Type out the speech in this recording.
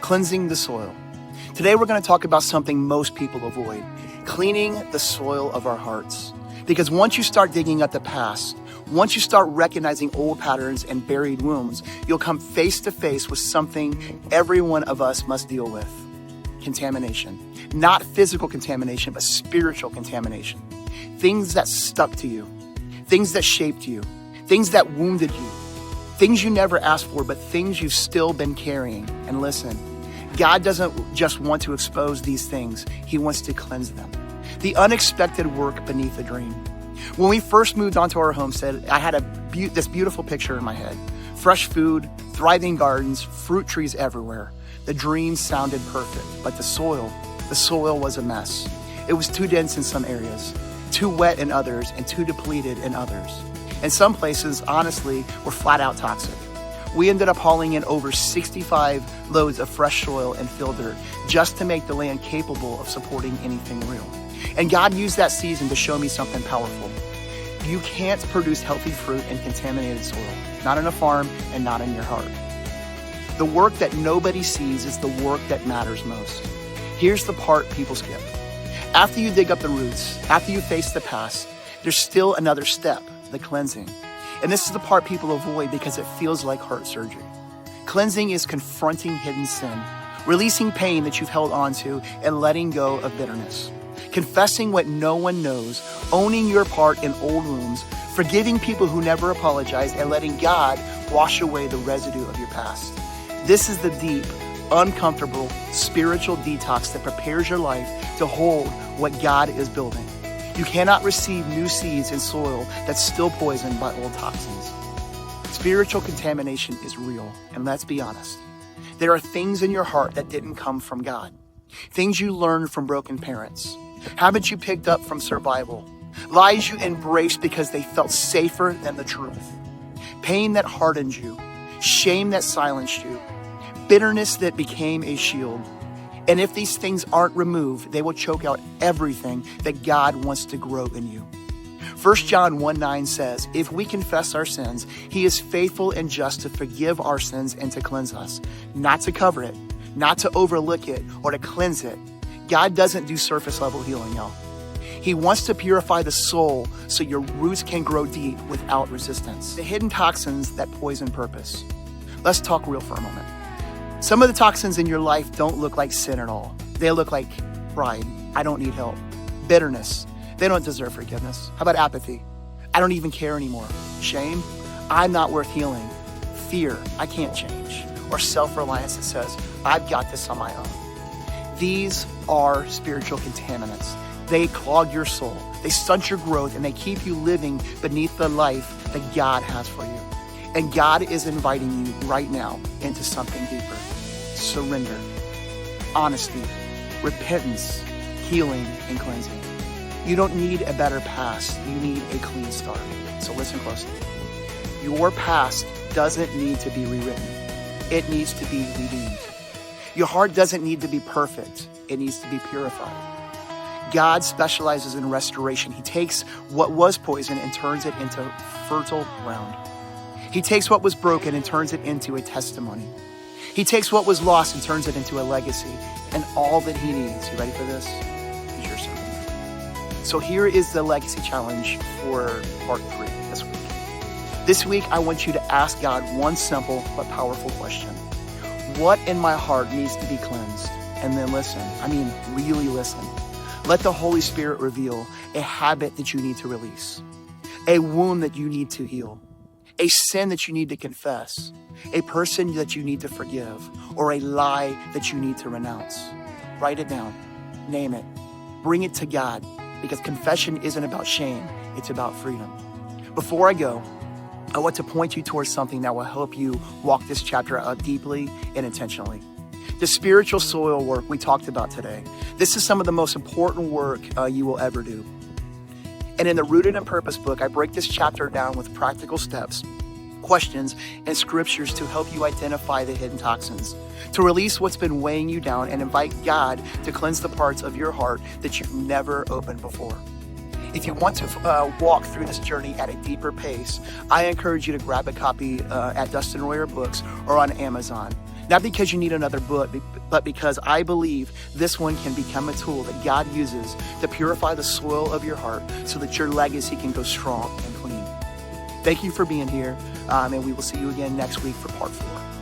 cleansing the soil. Today we're going to talk about something most people avoid, cleaning the soil of our hearts. Because once you start digging up the past, once you start recognizing old patterns and buried wounds, you'll come face to face with something every one of us must deal with: contamination. Not physical contamination, but spiritual contamination. Things that stuck to you, things that shaped you, things that wounded you, things you never asked for, but things you've still been carrying. And listen, God doesn't just want to expose these things, He wants to cleanse them. The unexpected work beneath a dream. When we first moved onto our homestead, I had this beautiful picture in my head. Fresh food, thriving gardens, fruit trees everywhere. The dream sounded perfect, but the soil was a mess. It was too dense in some areas, too wet in others, and too depleted in others. And some places, honestly, were flat out toxic. We ended up hauling in over 65 loads of fresh soil and field dirt just to make the land capable of supporting anything real. And God used that season to show me something powerful. You can't produce healthy fruit in contaminated soil, not in a farm and not in your heart. The work that nobody sees is the work that matters most. Here's the part people skip. After you dig up the roots, after you face the past, there's still another step, the cleansing. And this is the part people avoid because it feels like heart surgery. Cleansing is confronting hidden sin, releasing pain that you've held on to, and letting go of bitterness. Confessing what no one knows, owning your part in old wounds, forgiving people who never apologized, and letting God wash away the residue of your past. This is the deep, uncomfortable, spiritual detox that prepares your life to hold what God is building. You cannot receive new seeds in soil that's still poisoned by old toxins. Spiritual contamination is real, and let's be honest. There are things in your heart that didn't come from God. Things you learned from broken parents. Habits you picked up from survival. Lies you embraced because they felt safer than the truth. Pain that hardened you. Shame that silenced you. Bitterness that became a shield. And if these things aren't removed, they will choke out everything that God wants to grow in you. 1 John 1:9 says, if we confess our sins, He is faithful and just to forgive our sins and to cleanse us. Not to cover it, not to overlook it, or to cleanse it. God doesn't do surface level healing, y'all. He wants to purify the soul so your roots can grow deep without resistance. The hidden toxins that poison purpose. Let's talk real for a moment. Some of the toxins in your life don't look like sin at all. They look like pride. I don't need help. Bitterness. They don't deserve forgiveness. How about apathy? I don't even care anymore. Shame. I'm not worth healing. Fear. I can't change. Or self-reliance that says, I've got this on my own. These are spiritual contaminants. They clog your soul. They stunt your growth, and they keep you living beneath the life that God has for you. And God is inviting you right now into something deeper. Surrender, honesty, repentance, healing, and cleansing. You don't need a better past. You need a clean start. So listen closely. Your past doesn't need to be rewritten. It needs to be redeemed. Your heart doesn't need to be perfect. It needs to be purified. God specializes in restoration. He takes what was poison and turns it into fertile ground. He takes what was broken and turns it into a testimony. He takes what was lost and turns it into a legacy. And all that He needs, you ready for this? Is your surrender. So here is the legacy challenge for part 3 this week. This week, I want you to ask God one simple but powerful question. What in my heart needs to be cleansed? And then listen. Really listen. Let the Holy Spirit reveal a habit that you need to release, a wound that you need to heal, a sin that you need to confess, a person that you need to forgive, or a lie that you need to renounce. Write it down. Name it. Bring it to God, because confession isn't about shame. It's about freedom. Before I go, I want to point you towards something that will help you walk this chapter out deeply and intentionally. The spiritual soil work we talked about today. This is some of the most important work you will ever do. And in the Rooted in Purpose book, I break this chapter down with practical steps, questions, and scriptures to help you identify the hidden toxins, to release what's been weighing you down, and invite God to cleanse the parts of your heart that you've never opened before. If you want to walk through this journey at a deeper pace, I encourage you to grab a copy at Dustin Royer Books or on Amazon. Not because you need another book, but because I believe this one can become a tool that God uses to purify the soil of your heart so that your legacy can go strong and clean. Thank you for being here, and we will see you again next week for part 4.